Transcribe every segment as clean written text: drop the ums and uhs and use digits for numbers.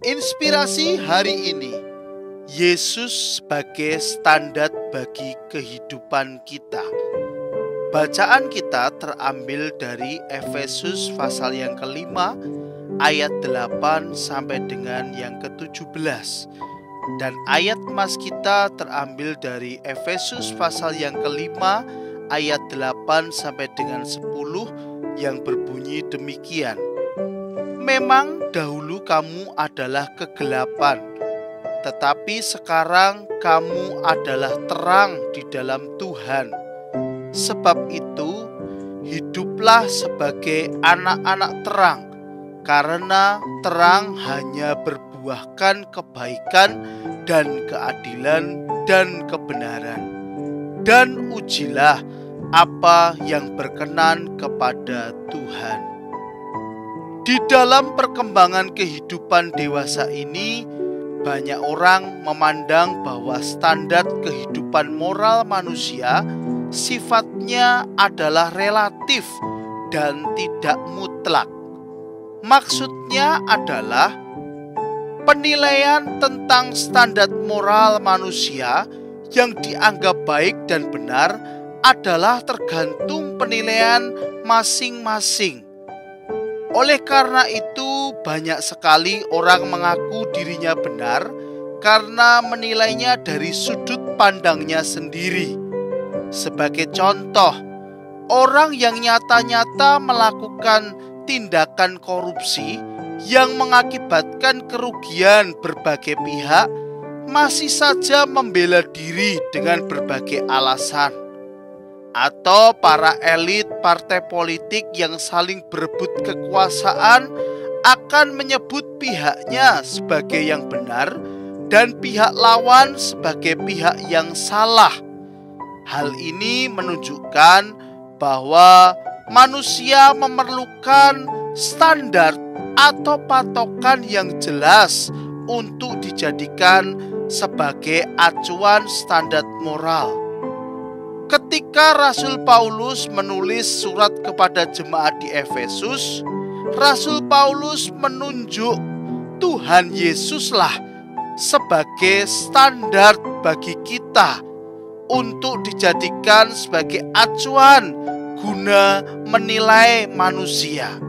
Inspirasi hari ini, Yesus sebagai standar bagi kehidupan kita. Bacaan kita terambil dari Efesus pasal yang kelima, ayat 8 sampai dengan yang ke-17. Dan ayat emas kita terambil dari Efesus pasal yang kelima, ayat 8 sampai dengan 10 yang berbunyi demikian. Memang dahulu kamu adalah kegelapan, tetapi sekarang kamu adalah terang di dalam Tuhan. Sebab itu, hiduplah sebagai anak-anak terang, karena terang hanya berbuahkan kebaikan dan keadilan dan kebenaran. Dan ujilah apa yang berkenan kepada Tuhan. Di dalam perkembangan kehidupan dewasa ini, banyak orang memandang bahwa standar kehidupan moral manusia sifatnya adalah relatif dan tidak mutlak. Maksudnya adalah penilaian tentang standar moral manusia yang dianggap baik dan benar adalah tergantung penilaian masing-masing. Oleh karena itu, banyak sekali orang mengaku dirinya benar karena menilainya dari sudut pandangnya sendiri. Sebagai contoh, orang yang nyata-nyata melakukan tindakan korupsi yang mengakibatkan kerugian berbagai pihak masih saja membela diri dengan berbagai alasan. Atau para elit partai politik yang saling berebut kekuasaan akan menyebut pihaknya sebagai yang benar dan pihak lawan sebagai pihak yang salah. Hal ini menunjukkan bahwa manusia memerlukan standar atau patokan yang jelas untuk dijadikan sebagai acuan standar moral. Ketika Rasul Paulus menulis surat kepada jemaat di Efesus, Rasul Paulus menunjuk Tuhan Yesuslah sebagai standar bagi kita untuk dijadikan sebagai acuan guna menilai manusia.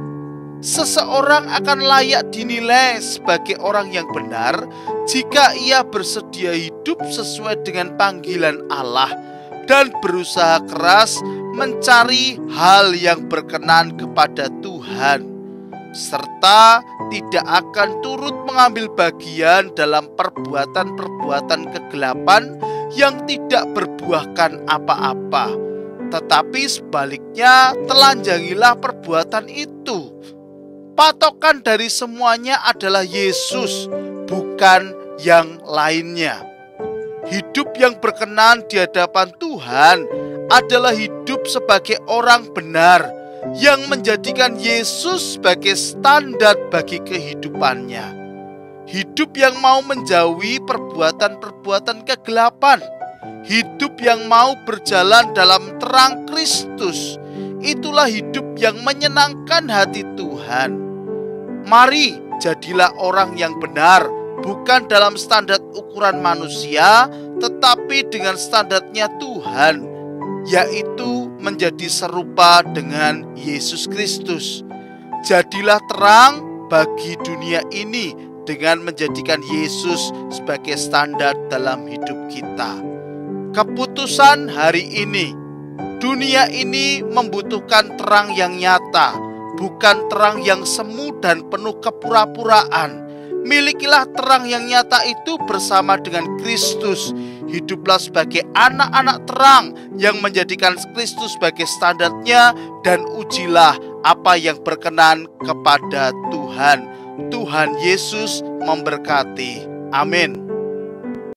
Seseorang akan layak dinilai sebagai orang yang benar jika ia bersedia hidup sesuai dengan panggilan Allah dan berusaha keras mencari hal yang berkenan kepada Tuhan, serta tidak akan turut mengambil bagian dalam perbuatan-perbuatan kegelapan yang tidak berbuahkan apa-apa. Tetapi sebaliknya, telanjangilah perbuatan itu. Patokan dari semuanya adalah Yesus, bukan yang lainnya. Hidup yang berkenan di hadapan Tuhan adalah hidup sebagai orang benar yang menjadikan Yesus sebagai standar bagi kehidupannya. Hidup yang mau menjauhi perbuatan-perbuatan kegelapan. Hidup yang mau berjalan dalam terang Kristus. Itulah hidup yang menyenangkan hati Tuhan. Mari jadilah orang yang benar, bukan dalam standar ukuran manusia, tetapi dengan standarnya Tuhan, yaitu menjadi serupa dengan Yesus Kristus. Jadilah terang bagi dunia ini dengan menjadikan Yesus sebagai standar dalam hidup kita. Keputusan hari ini, dunia ini membutuhkan terang yang nyata, bukan terang yang semu dan penuh kepura-puraan. Milikilah terang yang nyata itu bersama dengan Kristus. Hiduplah sebagai anak-anak terang yang menjadikan Kristus sebagai standarnya, dan ujilah apa yang berkenan kepada Tuhan. Tuhan Yesus memberkati. Amin.